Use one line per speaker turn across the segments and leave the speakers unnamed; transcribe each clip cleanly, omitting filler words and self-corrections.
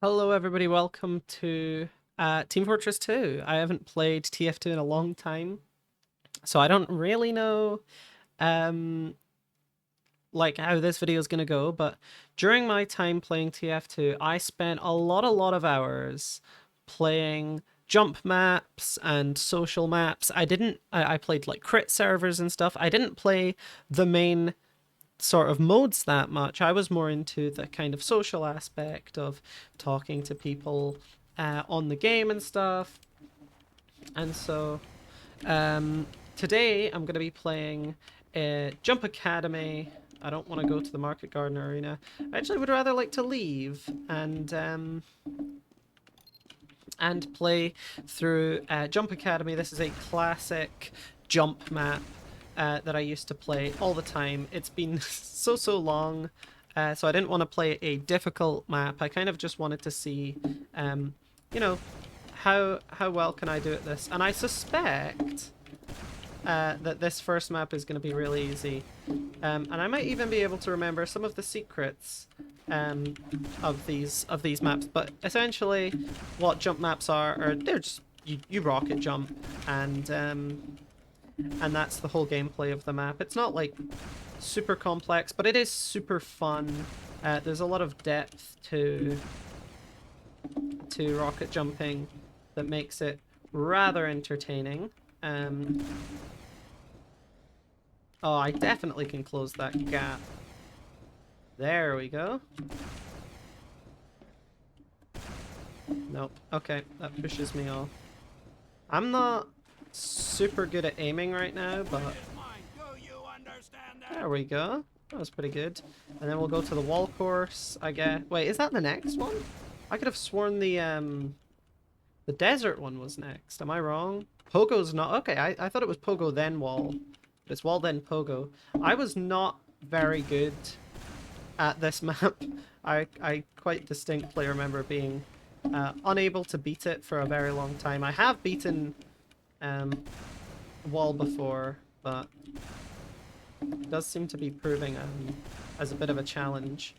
Hello, everybody. Welcome to Team Fortress 2. I haven't played TF2 in a long time, so I don't really know um, like how this video is going to go. But during my time playing TF2, I spent a lot of hours playing jump maps and social maps. I played like crit servers and stuff. I didn't play the main sort of modes that much. I was more into the kind of social aspect of talking to people on the game and stuff. And so today I'm going to be playing Jump Academy. I don't want to go to the Market Garden Arena. I actually would rather like to leave and play through Jump Academy. This is a classic jump map that I used to play all the time. It's been so long, so I didn't want to play a difficult map. I kind of just wanted to see, you know, how well can I do at this. And I suspect that this first map is going to be really easy. And I might even be able to remember some of the secrets of these maps. But essentially, what jump maps are they're just you rocket jump, and that's the whole gameplay of the map. It's not like super complex, but it is super fun. There's a lot of depth to rocket jumping that makes it rather entertaining. Oh, I definitely can close that gap. There we go. Nope. Okay, that pushes me off. I'm not super good at aiming right now, but there we go. That was pretty good. And then we'll go to the wall course, I guess. Wait, is that the next one? I could have sworn the desert one was next. Am I wrong? Pogo's not. Okay, I thought it was Pogo then wall. But it's wall then Pogo. I was not very good at this map. I quite distinctly remember being unable to beat it for a very long time. I have beaten wall before, but it does seem to be proving as a bit of a challenge.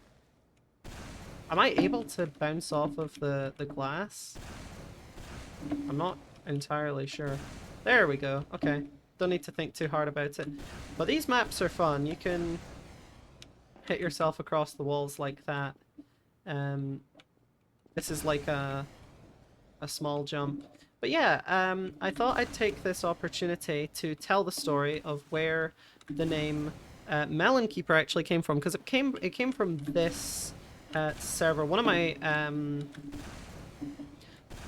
Am I able to bounce off of the glass? I'm not entirely sure. There we go. Okay. Don't need to think too hard about it. But these maps are fun. You can hit yourself across the walls like that. This is like a small jump. But yeah, I thought I'd take this opportunity to tell the story of where the name MelonKeepR actually came from, because it came from this server. One of my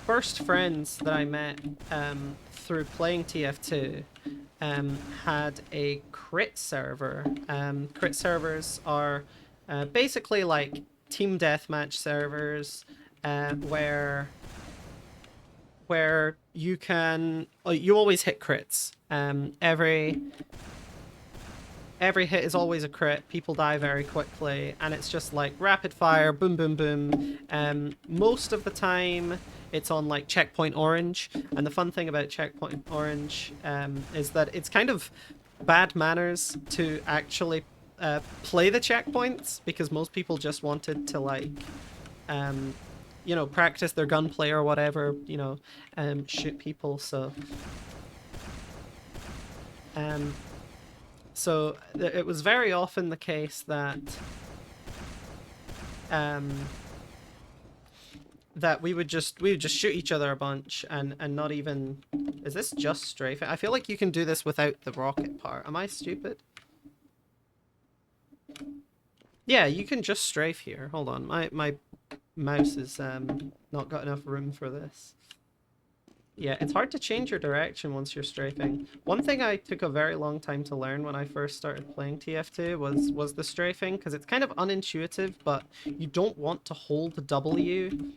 first friends that I met through playing TF2 had a crit server. Crit servers are basically like team deathmatch servers where you can you always hit crits. Every hit is always a crit. People die very quickly, and it's just like rapid fire, boom, boom, boom. Most of the time, it's on like Checkpoint Orange, and the fun thing about Checkpoint Orange is that it's kind of bad manners to actually play the checkpoints, because most people just wanted to like, practice their gunplay or whatever, shoot people. Um, So it was very often the case that that we would just shoot each other a bunch and not even. Is this just strafing? I feel like you can do this without the rocket part. Am I stupid? Yeah, you can just strafe here. Hold on, my mouse is not got enough room for this. Yeah, it's hard to change your direction once you're strafing. One thing I took a very long time to learn when I first started playing TF2 was the strafing, because it's kind of unintuitive, but you don't want to hold W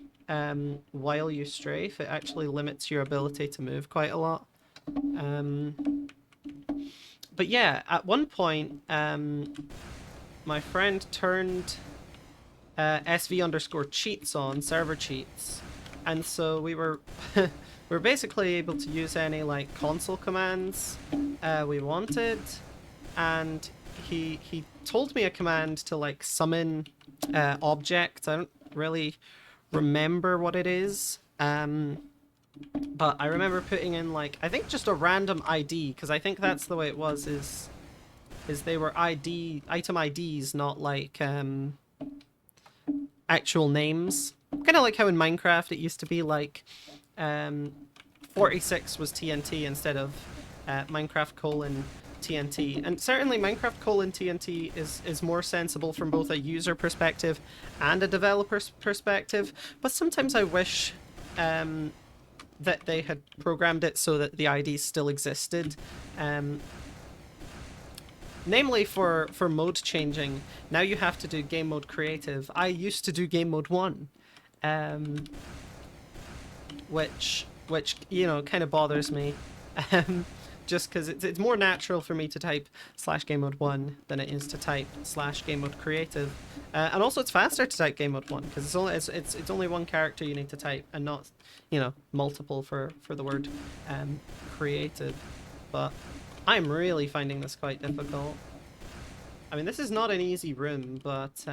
while you strafe. It actually limits your ability to move quite a lot. But yeah, at one point, my friend turned SV_cheats on, server cheats, and so we were we're basically able to use any like console commands we wanted, and he told me a command to like summon objects. I don't really remember what it is. But I remember putting in like, I think just a random ID, because I think that's the way it was, is they were item IDs, not like actual names. Kind of like how in Minecraft it used to be like 46 was TNT instead of Minecraft colon TNT. And certainly Minecraft colon TNT is more sensible from both a user perspective and a developer's perspective. But sometimes I wish that they had programmed it so that the IDs still existed. Namely for mode changing, now you have to do game mode creative. I used to do game mode 1. Which you know, kind of bothers me. Just because it's more natural for me to type /game mode 1 than it is to type /game mode creative. And also it's faster to type game mode 1 because it's only one character you need to type and not, you know, multiple for the word creative. But I'm really finding this quite difficult. I mean, this is not an easy room, but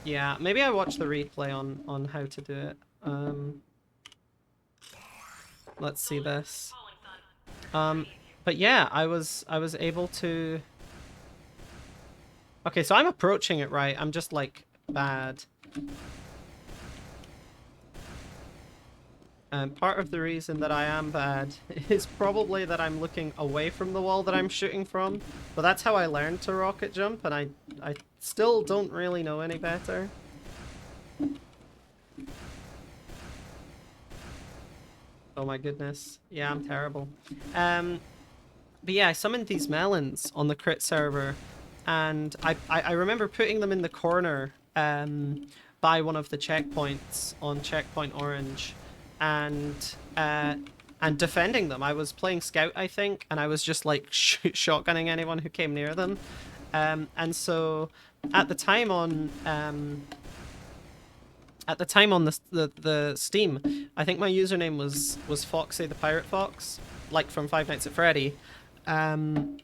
yeah, maybe I watch the replay on how to do it. Let's see this. But yeah, I was able to. Okay, so I'm approaching it right. I'm just like bad. Part of the reason that I am bad is probably that I'm looking away from the wall that I'm shooting from. But that's how I learned to rocket jump, and I still don't really know any better. Oh my goodness. Yeah, I'm terrible. But yeah, I summoned these melons on the crit server, and I remember putting them in the corner by one of the checkpoints on Checkpoint Orange. And defending them. I was playing Scout, I think, and I was just like shotgunning anyone who came near them. And so at the time on the Steam, I think my username was Foxy the Pirate Fox, like from Five Nights at Freddy. And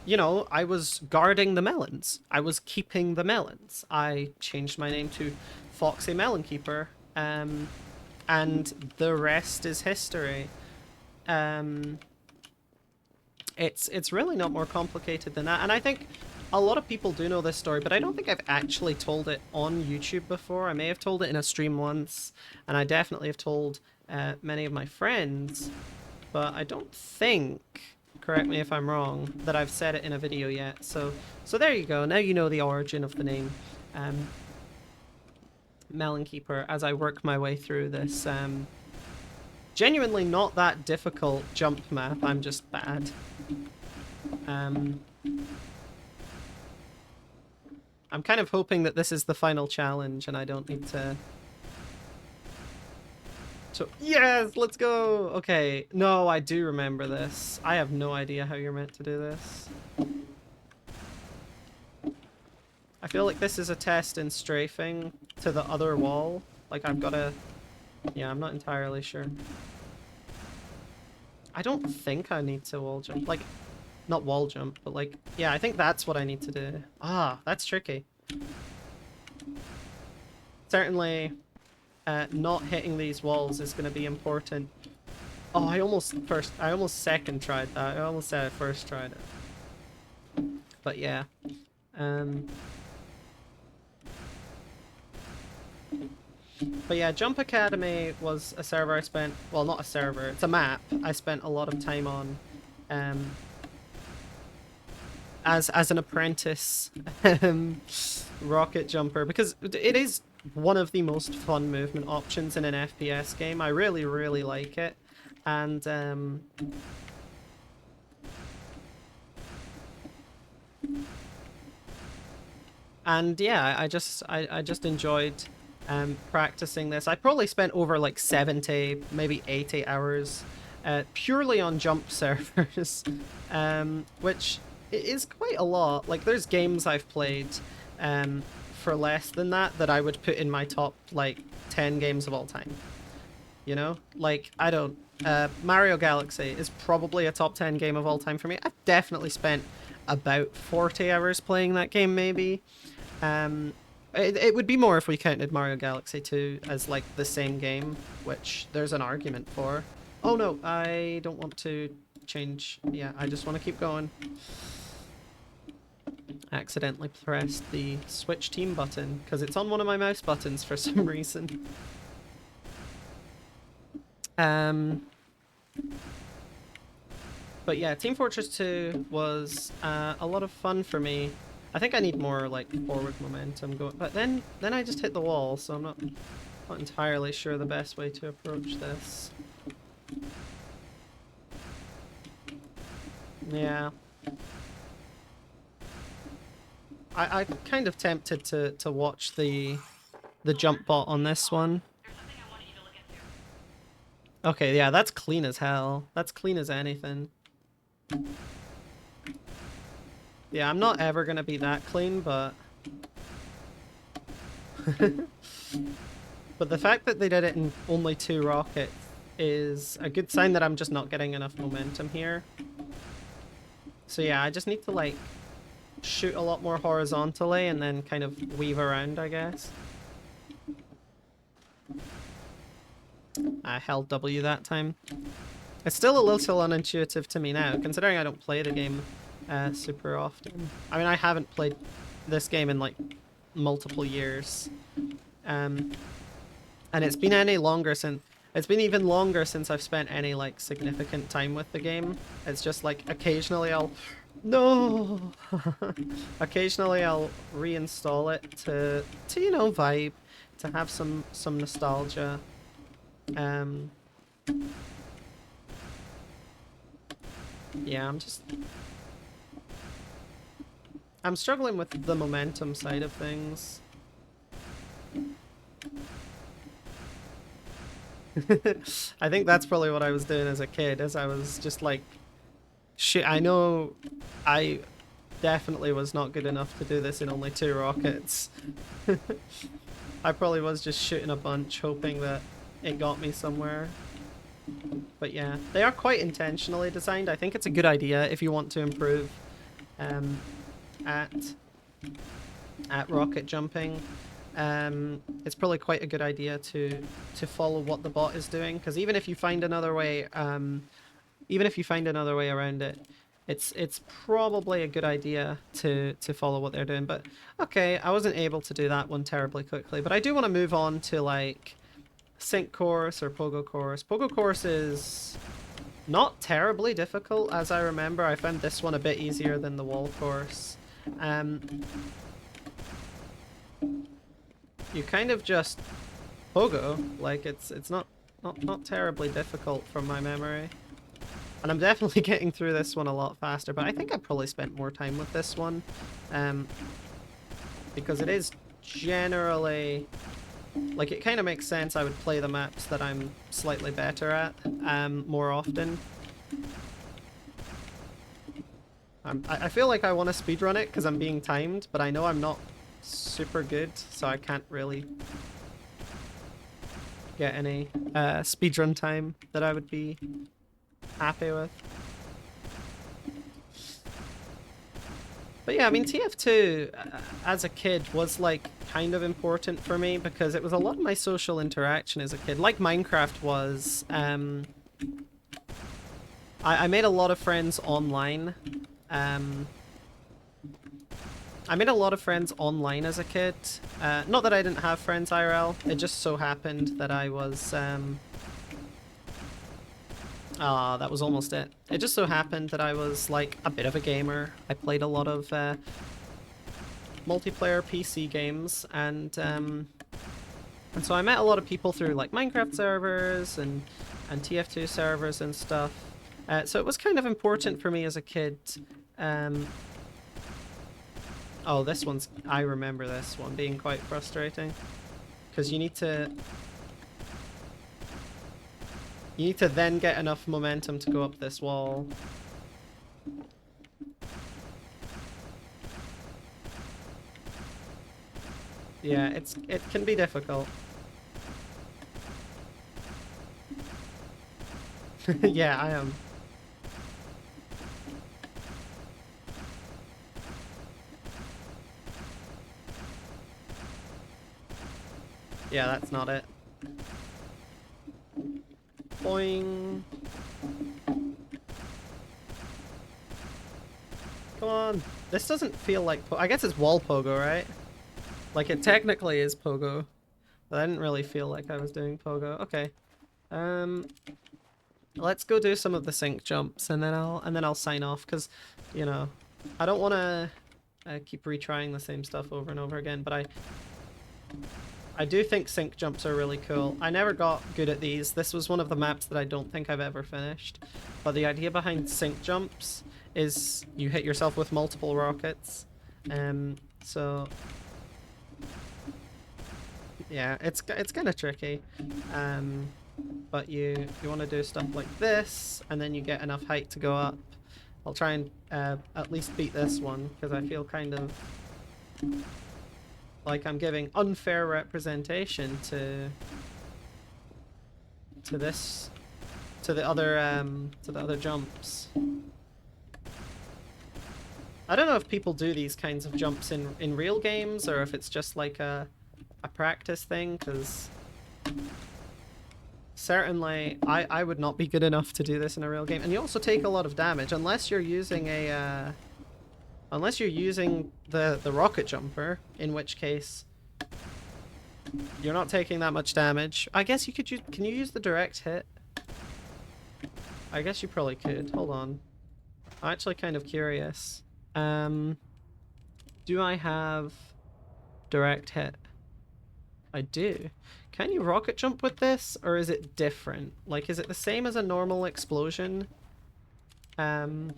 you know, I was guarding the melons. I was keeping the melons. I changed my name to Foxy MelonKeepR, and the rest is history. It's really not more complicated than that, and I think a lot of people do know this story, but I don't think I've actually told it on YouTube before. I may have told it in a stream once, and I definitely have told many of my friends, but I don't think, correct me if I'm wrong, that I've said it in a video yet. So there you go. Now you know the origin of the name. MelonKeepR, as I work my way through this genuinely not that difficult jump map. I'm just bad. I'm kind of hoping that this is the final challenge and I don't need to... Yes, let's go! Okay, no, I do remember this. I have no idea how you're meant to do this. I feel like this is a test in strafing to the other wall. Like I've got to... Yeah, I'm not entirely sure. I don't think I need to wall jump. Like, not wall jump, but like... Yeah, I think that's what I need to do. Ah, that's tricky. Certainly, not hitting these walls is going to be important. Oh, I almost second tried that. I almost said I first tried it. But yeah. But yeah, Jump Academy was a server I spent, well, not a server, it's a map I spent a lot of time on as an apprentice rocket jumper, because it is one of the most fun movement options in an FPS game. I really, really like it. And yeah, I just enjoyed practicing this. I probably spent over like 70, maybe 80 hours purely on jump servers, which is quite a lot. Like, there's games I've played for less than that I would put in my top like 10 games of all time. You know, like I don't Mario Galaxy is probably a top 10 game of all time for me. I've definitely spent about 40 hours playing that game, maybe. It would be more if we counted Mario Galaxy 2 as like the same game, which there's an argument for. Oh no, I don't want to change. Yeah, I just want to keep going. I accidentally pressed the switch team button because it's on one of my mouse buttons for some reason. But yeah, Team Fortress 2 was a lot of fun for me. I think I need more like forward momentum going, but then I just hit the wall, so I'm not entirely sure the best way to approach this. Yeah. I'm kind of tempted to watch the jump bot on this one. Okay, yeah, that's clean as hell. That's clean as anything. Yeah, I'm not ever gonna be that clean, but... But the fact that they did it in only 2 rockets is a good sign that I'm just not getting enough momentum here. So yeah, I just need to like shoot a lot more horizontally and then kind of weave around, I guess. I held W that time. It's still a little unintuitive to me now, considering I don't play the game super often. I mean, I haven't played this game in like multiple years. And it's been even longer since I've spent any like significant time with the game. It's just like occasionally I'll occasionally I'll reinstall it to you know, vibe, to have some nostalgia. Yeah, I'm struggling with the momentum side of things. I think that's probably what I was doing as a kid, as I was just like, shit, I know I definitely was not good enough to do this in only 2 rockets. I probably was just shooting a bunch, hoping that it got me somewhere. But yeah, they are quite intentionally designed. I think it's a good idea if you want to improve at rocket jumping. It's probably quite a good idea to follow what the bot is doing, because even if you find another way, around it, it's probably a good idea to follow what they're doing. But okay, I wasn't able to do that one terribly quickly, but I do want to move on to like Sync Course or Pogo Course. Pogo Course is not terribly difficult, as I remember. I found this one a bit easier than the Wall Course. You kind of just pogo, like it's not terribly difficult from my memory. And I'm definitely getting through this one a lot faster, but I think I probably spent more time with this one. Because it is generally, like, it kind of makes sense I would play the maps that I'm slightly better at more often. I feel like I want to speedrun it because I'm being timed, but I know I'm not super good, so I can't really get any speedrun time that I would be happy with. But yeah, I mean, TF2 as a kid was like kind of important for me because it was a lot of my social interaction as a kid, like Minecraft was. I made a lot of friends online. I made a lot of friends online as a kid. Not that I didn't have friends IRL, it just so happened that I was... that was almost it. It just so happened that I was like a bit of a gamer. I played a lot of multiplayer PC games, and so I met a lot of people through like Minecraft servers and TF2 servers and stuff. So it was kind of important for me as a kid. Oh, this one's... I remember this one being quite frustrating. Because you need to then get enough momentum to go up this wall. Yeah, it can be difficult. Yeah, I am. Yeah, that's not it. Boing. Come on. This doesn't feel like I guess it's wall pogo, right? Like it technically is pogo. But I didn't really feel like I was doing pogo. Okay. Um let's go do some of the sync jumps and then I'll sign off cuz you know, I don't want to keep retrying the same stuff over and over again, but I do think sync jumps are really cool. I never got good at these. This was one of the maps that I don't think I've ever finished. But the idea behind sync jumps is you hit yourself with multiple rockets. So yeah, it's kind of tricky. But you want to do stuff like this, and then you get enough height to go up. I'll try and at least beat this one because I feel kind of like I'm giving unfair representation to this to the other jumps. I don't know if people do these kinds of jumps in real games or if it's just like a practice thing, because certainly I would not be good enough to do this in a real game. And you also take a lot of damage unless you're using a unless you're using the rocket jumper, in which case you're not taking that much damage. I guess you could use... Can you use the direct hit? I guess you probably could. Hold on. I'm actually kind of curious. Do I have direct hit? I do. Can you rocket jump with this, or is it different? Like, is it the same as a normal explosion? Because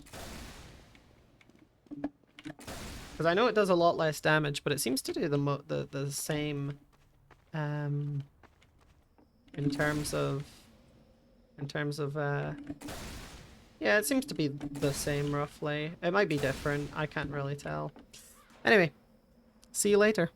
I know it does a lot less damage, but it seems to do the same. In terms of yeah, it seems to be the same roughly. It might be different. I can't really tell. Anyway, see you later.